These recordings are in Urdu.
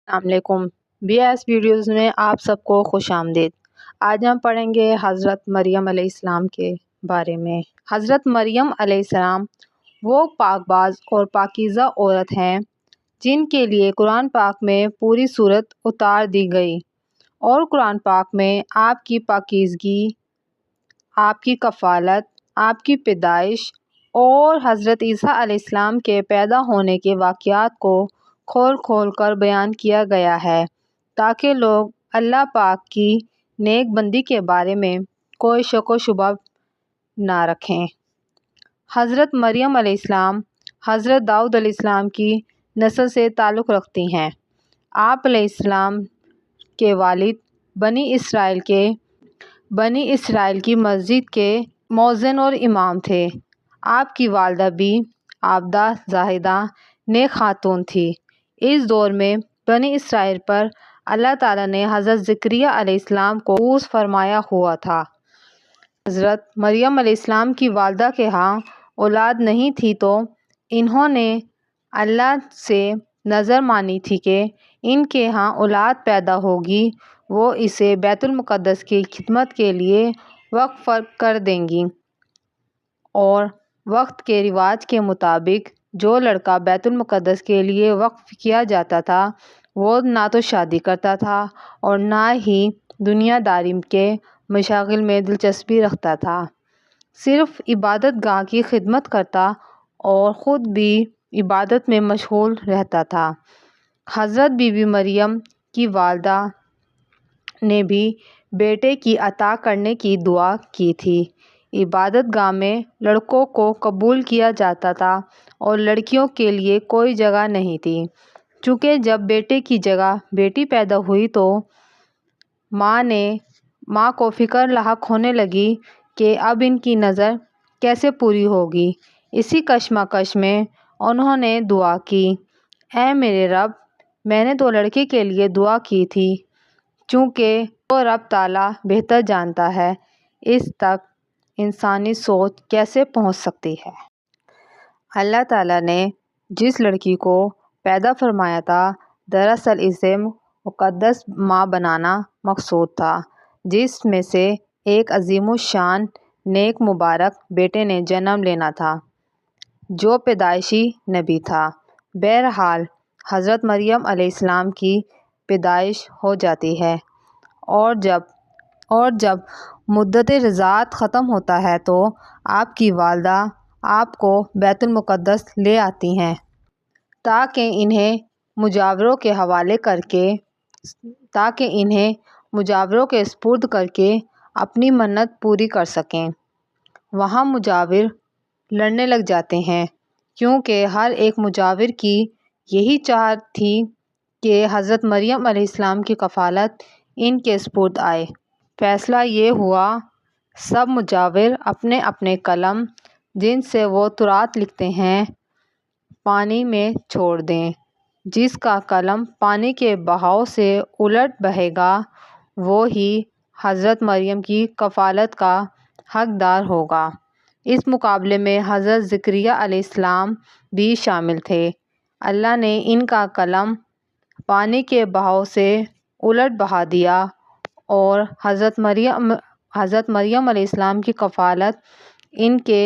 السلام علیکم۔ بی ایس ویڈیوز میں آپ سب کو خوش آمدید۔ آج ہم پڑھیں گے حضرت مریم علیہ السلام کے بارے میں۔ حضرت مریم علیہ السلام وہ پاک باز اور پاکیزہ عورت ہیں جن کے لیے قرآن پاک میں پوری سورت اتار دی گئی اور قرآن پاک میں آپ کی پاکیزگی، آپ کی کفالت، آپ کی پیدائش اور حضرت عیسیٰ علیہ السلام کے پیدا ہونے کے واقعات کو کھول کھول کر بیان کیا گیا ہے تاکہ لوگ اللہ پاک کی نیک بندی کے بارے میں کوئی شک و شبہ نہ رکھیں۔ حضرت مریم علیہ السلام حضرت داؤد علیہ السلام کی نسل سے تعلق رکھتی ہیں۔ آپ علیہ السلام کے والد بنی اسرائیل کی مسجد کے مؤذن اور امام تھے۔ آپ کی والدہ بھی عابدہ، زاہدہ، نیک خاتون تھی۔ اس دور میں بنی اسرائیل پر اللہ تعالیٰ نے حضرت زکریا علیہ السلام کو مبعوث فرمایا ہوا تھا۔ حضرت مریم علیہ السلام کی والدہ کے ہاں اولاد نہیں تھی تو انہوں نے اللہ سے نذر مانی تھی کہ ان کے ہاں اولاد پیدا ہوگی وہ اسے بیت المقدس کی خدمت کے لیے وقف کر دیں گی، اور وقت کے رواج کے مطابق جو لڑکا بیت المقدس کے لیے وقف کیا جاتا تھا وہ نہ تو شادی کرتا تھا اور نہ ہی دنیا داری کے مشاغل میں دلچسپی رکھتا تھا، صرف عبادت گاہ کی خدمت کرتا اور خود بھی عبادت میں مشغول رہتا تھا۔ حضرت بی بی مریم کی والدہ نے بھی بیٹے کی عطا کرنے کی دعا کی تھی۔ عبادت گاہ میں لڑکوں کو قبول کیا جاتا تھا اور لڑکیوں کے لیے کوئی جگہ نہیں تھی۔ چونکہ جب بیٹے کی جگہ بیٹی پیدا ہوئی تو ماں کو فکر لاحق ہونے لگی کہ اب ان کی نظر کیسے پوری ہوگی۔ اسی کشمکش میں انہوں نے دعا کی، اے میرے رب، میں نے تو لڑکے کے لیے دعا کی تھی، چونکہ تو رب تعالیٰ بہتر جانتا ہے اس تک انسانی سوچ کیسے پہنچ سکتی ہے۔ اللہ تعالیٰ نے جس لڑکی کو پیدا فرمایا تھا دراصل اسے مقدس ماں بنانا مقصود تھا، جس میں سے ایک عظیم الشان نیک مبارک بیٹے نے جنم لینا تھا جو پیدائشی نبی تھا۔ بہرحال حضرت مریم علیہ السلام کی پیدائش ہو جاتی ہے اور جب مدت رضاعت ختم ہوتا ہے تو آپ کی والدہ آپ کو بیت المقدس لے آتی ہیں تاکہ انہیں مجاوروں کے سپرد کر کے اپنی منت پوری کر سکیں۔ وہاں مجاور لڑنے لگ جاتے ہیں کیونکہ ہر ایک مجاور کی یہی چاہت تھی کہ حضرت مریم علیہ السلام کی کفالت ان کے سپرد آئے۔ فیصلہ یہ ہوا سب مجاور اپنے اپنے قلم جن سے وہ تورات لکھتے ہیں پانی میں چھوڑ دیں۔ جس کا قلم پانی کے بہاؤ سے الٹ بہے گا وہی حضرت مریم کی کفالت کا حقدار ہوگا۔ اس مقابلے میں حضرت زکریا علیہ السلام بھی شامل تھے۔ اللہ نے ان کا قلم پانی کے بہاؤ سے الٹ بہا دیا اور حضرت مریم علیہ السلام کی کفالت ان کے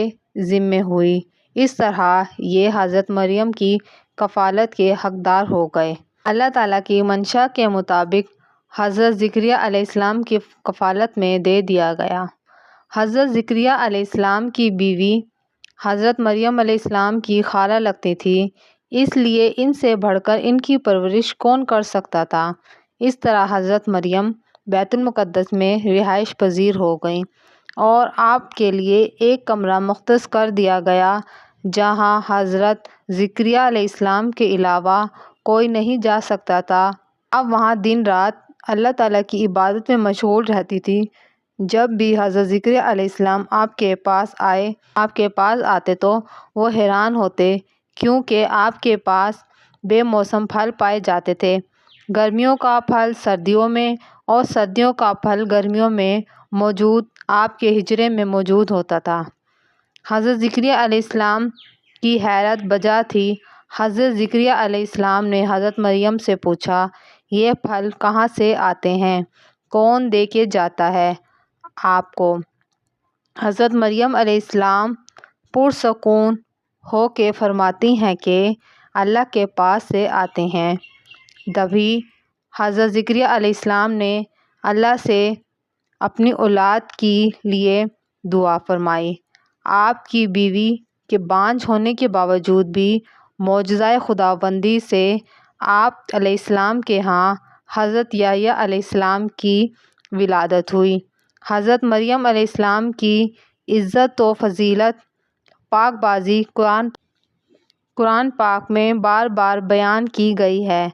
ذمے ہوئی۔ اس طرح یہ حضرت مریم کی کفالت کے حقدار ہو گئے۔ اللہ تعالیٰ کی منشا کے مطابق حضرت زکریا علیہ السلام کی کفالت میں دے دیا گیا۔ حضرت زکریا علیہ السلام کی بیوی حضرت مریم علیہ السلام کی خالہ لگتی تھی، اس لیے ان سے بڑھ کر ان کی پرورش کون کر سکتا تھا۔ اس طرح حضرت مریم بیت المقدس میں رہائش پذیر ہو گئیں اور آپ کے لیے ایک کمرہ مختص کر دیا گیا جہاں حضرت زکریا علیہ السلام کے علاوہ کوئی نہیں جا سکتا تھا۔ آپ وہاں دن رات اللہ تعالیٰ کی عبادت میں مشغول رہتی تھیں۔ جب بھی حضرت زکریا علیہ السلام آپ کے پاس آتے تو وہ حیران ہوتے کیونکہ آپ کے پاس بے موسم پھل پائے جاتے تھے، گرمیوں کا پھل سردیوں میں اور سردیوں کا پھل گرمیوں میں آپ کے حجرے میں موجود ہوتا تھا۔ حضرت زکریا علیہ السلام کی حیرت بجا تھی۔ حضرت زکریا علیہ السلام نے حضرت مریم سے پوچھا، یہ پھل کہاں سے آتے ہیں؟ کون دے کے جاتا ہے آپ کو؟ حضرت مریم علیہ السلام پرسکون ہو کے فرماتی ہیں کہ اللہ کے پاس سے آتے ہیں۔ تبھی حضرت زکریا علیہ السلام نے اللہ سے اپنی اولاد کے لیے دعا فرمائی۔ آپ کی بیوی کے بانجھ ہونے کے باوجود بھی معجزۂ خداوندی سے آپ علیہ السلام کے ہاں حضرت یحییٰ علیہ السلام کی ولادت ہوئی۔ حضرت مریم علیہ السلام کی عزت و فضیلت پاک بازی قرآن پاک میں بار بار بیان کی گئی ہے۔